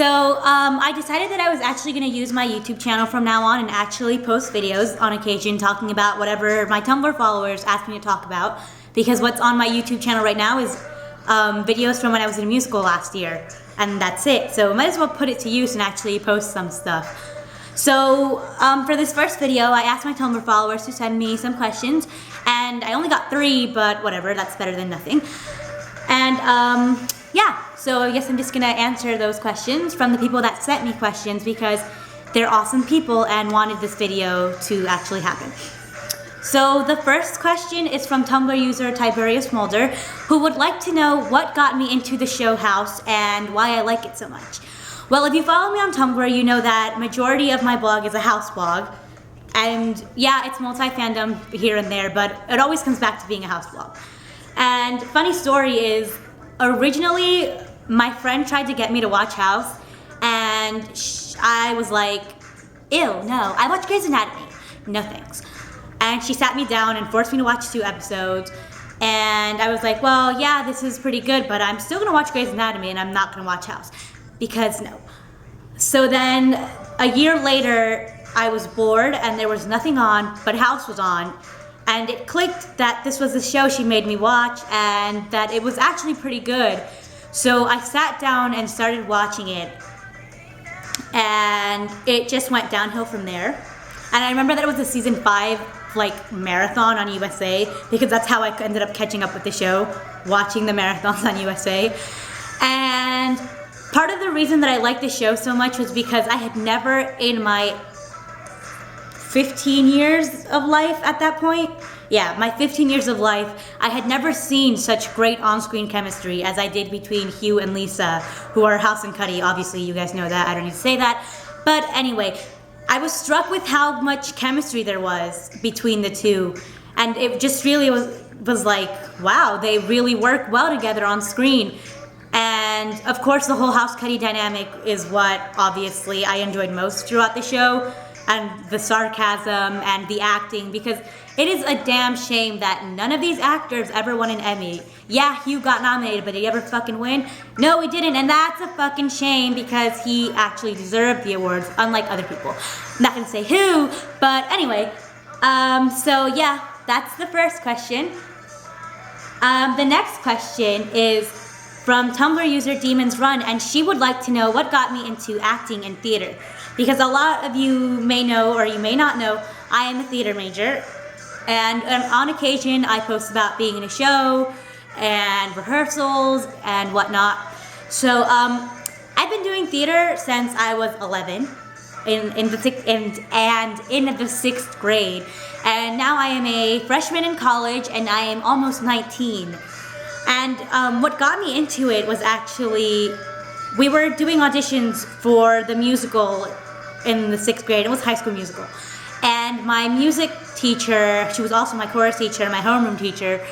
I decided that I was actually going to use my YouTube channel from now on and actually post videos on occasion talking about whatever my Tumblr followers asked me to talk about, because what's on my YouTube channel right now is videos from when I was in a musical last year, and that's it. So I might as well put it to use and actually post some stuff. So for this first video, I asked my Tumblr followers to send me some questions, and I only got 3, but whatever, that's better than nothing. And yeah, so I guess I'm just gonna answer those questions from the people that sent me questions, because they're awesome people and wanted this video to actually happen. So the first question is from Tumblr user Tiberius Mulder, who would like to know what got me into the show House and why I like it so much. Well, if you follow me on Tumblr, you know that majority of my blog is a House blog. And yeah, it's multi-fandom here and there, but it always comes back to being a House blog. And funny story is, originally my friend tried to get me to watch House, and I was like, ew, no, I watch Grey's Anatomy, no thanks. And she sat me down and forced me to watch 2 episodes, and I was like, well, yeah, this is pretty good, but I'm still gonna watch Grey's Anatomy and I'm not gonna watch House, because no. So then a year later, I was bored and there was nothing on, but House was on, and it clicked that this was the show she made me watch and that it was actually pretty good. So I sat down and started watching it, and it just went downhill from there. And I remember that it was a season 5 like marathon on USA, because that's how I ended up catching up with the show, watching the marathons on USA. And part of the reason that I liked the show so much was because I had never in my 15 years of life at that point, yeah, my 15 years of life, I had never seen such great on-screen chemistry as I did between Hugh and Lisa, who are House and Cuddy. Obviously, you guys know that, I don't need to say that. But anyway, I was struck with how much chemistry there was between the two, and it just really was like, wow, they really work well together on screen. And of course, the whole House Cuddy dynamic is what obviously I enjoyed most throughout the show, and the sarcasm and the acting, because it is a damn shame that none of these actors ever won an Emmy. Yeah, Hugh got nominated, but did he ever fucking win? No, he didn't, and that's a fucking shame, because he actually deserved the awards, unlike other people. I'm not gonna say who, but anyway. So yeah, that's the first question. The next question is from Tumblr user Demons Run, and she would like to know what got me into acting and theater. Because a lot of you may know, or you may not know, I am a theater major. And on occasion, I post about being in a show and rehearsals and whatnot. So I've been doing theater since I was 11 in the 6th grade. And now I am a freshman in college, and I am almost 19. And what got me into it was actually, we were doing auditions for the musical in the 6th grade. It was High School Musical. And my music teacher, she was also my chorus teacher, my homeroom teacher,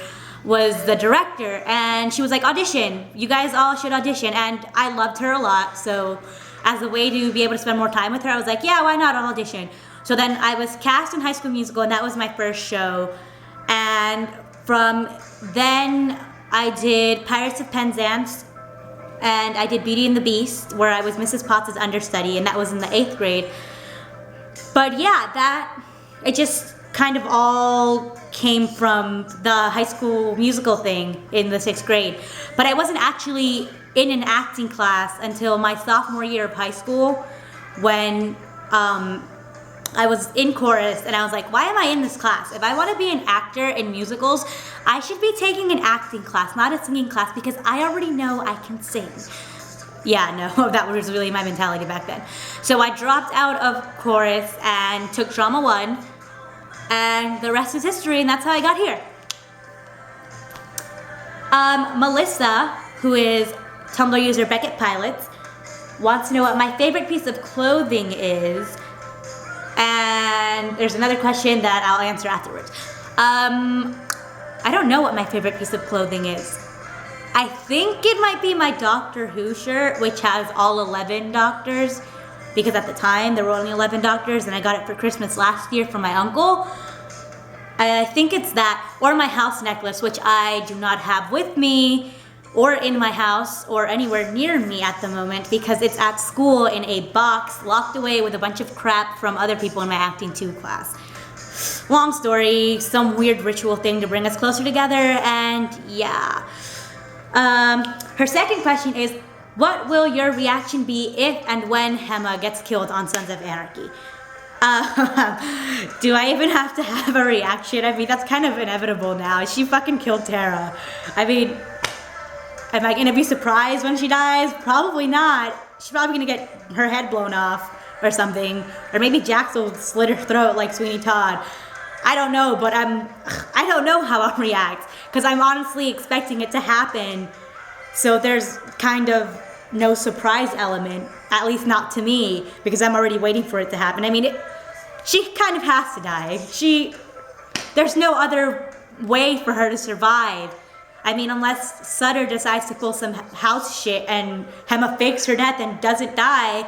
was the director. And she was like, audition. You guys all should audition. And I loved her a lot. So as a way to be able to spend more time with her, I was like, yeah, why not? I'll audition. So then I was cast in High School Musical, and that was my first show. And from then, I did Pirates of Penzance, and I did Beauty and the Beast, where I was Mrs. Potts' understudy, and that was in the 8th grade. But yeah, it just kind of all came from the High School Musical thing in the 6th grade. But I wasn't actually in an acting class until my sophomore year of high school, when I was in chorus, and I was like, why am I in this class? If I want to be an actor in musicals, I should be taking an acting class, not a singing class, because I already know I can sing. Yeah, no, that was really my mentality back then. So I dropped out of chorus and took Drama 1, and the rest is history, and that's how I got here. Melissa, who is Tumblr user Beckett Pilots, wants to know what my favorite piece of clothing is. And there's another question that I'll answer afterwards. I don't know what my favorite piece of clothing is. I think it might be my Doctor Who shirt, which has all 11 doctors, because at the time there were only 11 doctors, and I got it for Christmas last year from my uncle. I think it's that, or my house necklace, which I do not have with me or in my house or anywhere near me at the moment because it's at school in a box locked away with a bunch of crap from other people in my acting 2 class. Long story, some weird ritual thing to bring us closer together, and yeah. Her second question is, what will your reaction be if and when Hema gets killed on Sons of Anarchy? Do I even have to have a reaction? I mean, that's kind of inevitable now. She fucking killed Tara. I mean, am I gonna be surprised when she dies? Probably not. She's probably gonna get her head blown off or something. Or maybe Jax will slit her throat like Sweeney Todd. I don't know, but I don't know how I'll react. Because I'm honestly expecting it to happen. So there's kind of no surprise element, at least not to me, because I'm already waiting for it to happen. I mean, she kind of has to die. There's no other way for her to survive. I mean, unless Sutter decides to pull some house shit and Hema fakes her death and doesn't die.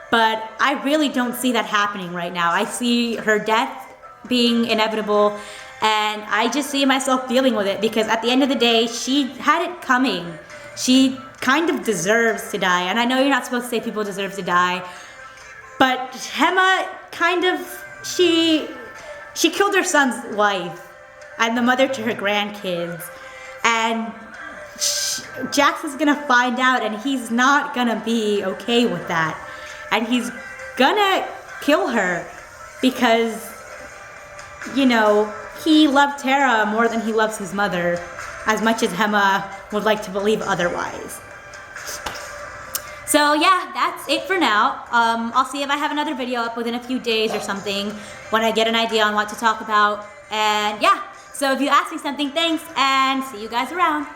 But I really don't see that happening right now. I see her death being inevitable, and I just see myself dealing with it because at the end of the day, she had it coming. She kind of deserves to die, and I know you're not supposed to say people deserve to die, but Hema kind of, she killed her son's wife and the mother to her grandkids, and Jax is gonna find out, and he's not gonna be okay with that, and he's gonna kill her because, you know, he loved Tara more than he loves his mother, as much as Hema would like to believe otherwise. So yeah, that's it for now. I'll see if I have another video up within a few days or something when I get an idea on what to talk about. And yeah, so if you ask me something, thanks, and see you guys around.